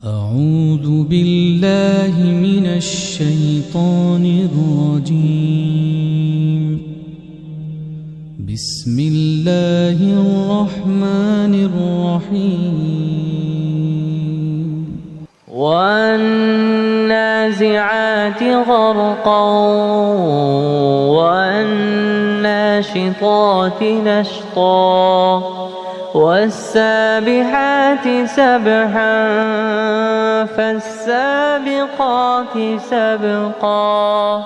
أعوذ بالله من الشيطان الرجيم. بسم الله الرحمن الرحيم. والنازعات غرقا والناشطات نشطا والسابحات سبحا فالسابقات سبقا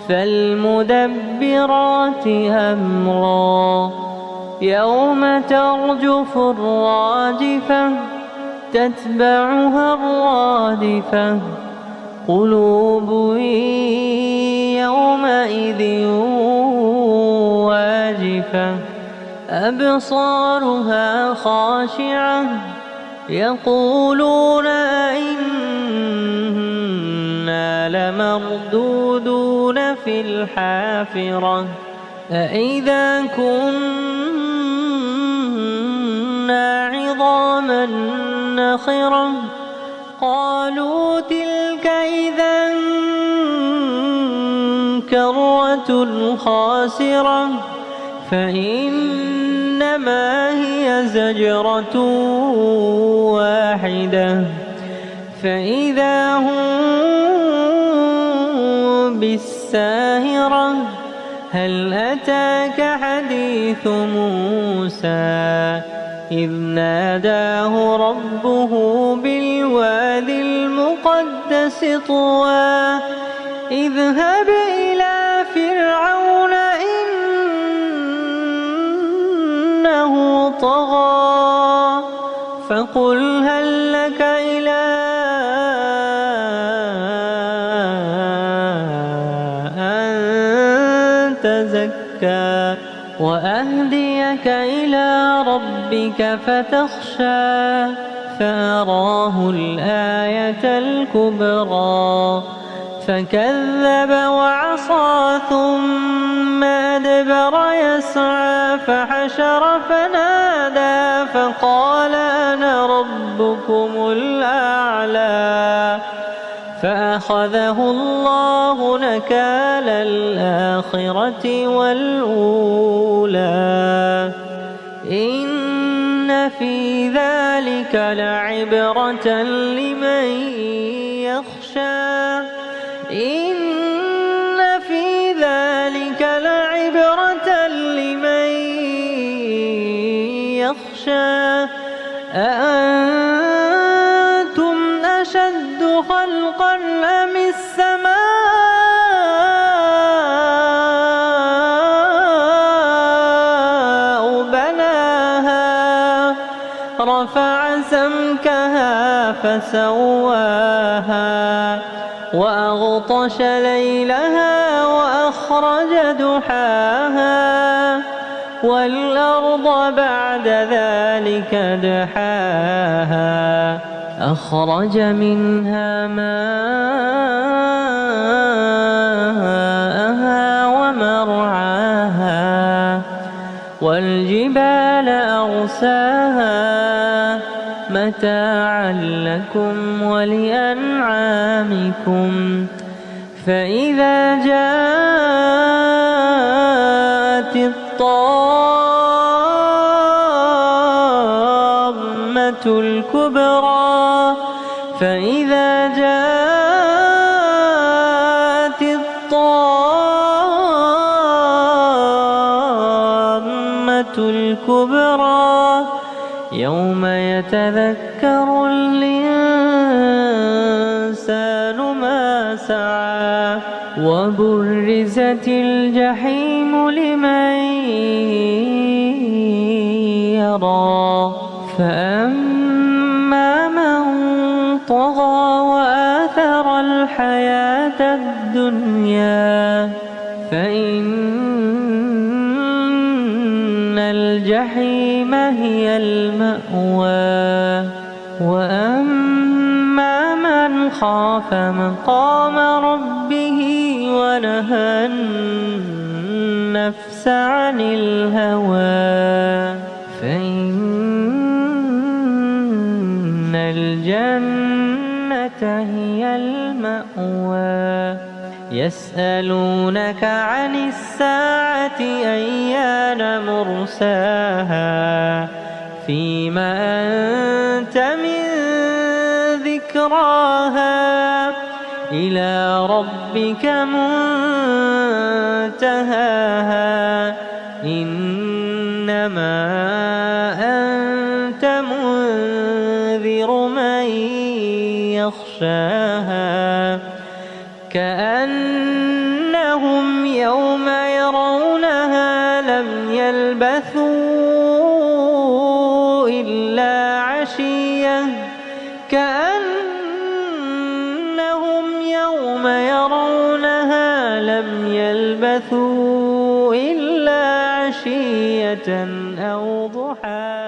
فالمدبرات أمرا يوم ترجف الراجفة تتبعها الرادفة قلوب يومئذ واجفة أبصارها خاشعة يقولون أئنا لمردودون في الحافرة أئذا كنا عظاما نخرة قالوا تلك إذا كرة خاسرة فإنما هي زجرة واحدة فإذا هم بالساهرة هل أتاك حديث موسى إذ ناداه ربه بالوادي المقدس طوى اذهب إلى فرعون إنه طغى فقل هل لك إلى أن تزكى وأهديك إلى ربك فتخشى فأراه الآية الكبرى فكذب وعصى ثم أدبر يسعى فحشر فنادى فقال أنا ربكم الأعلى فأخذه الله نكال الآخرة والأولى إن في ذلك لعبرة لمن يخشى إن في ذلك لعبرة لمن يخشى أأنتم أشد خلقا أم السماء بناها رفع سمكها فسواها وأغطش ليلها وأخرج دحاها والأرض بعد ذلك دحاها أخرج منها ماءها ومرعاها والجبال أرساها متاعا لكم ولأنعامكم فإذا جاءت الطامة الكبرى فإذا جاءت الطامة الكبرى يوم يتذكر الإنسان ما سعى وبرزت الجحيم لمن يرى فأما من طغى وآثر الحياة الدنيا فإن الجحيم هي المأوى وأما من خاف مقام ربه ونهى النفس عن الهوى فإن الجنة الجنة هي المأوى يسألونك عن الساعة أيان مرساها فيما أنت من ذكراها إلى ربك منتهاها إنما أنت منذر من يخشاها كأنهم يوم يرونها لم يلبثوا إلا عشية كأنهم يوم يرونها لم يلبثوا إلا عشية أو ضحاها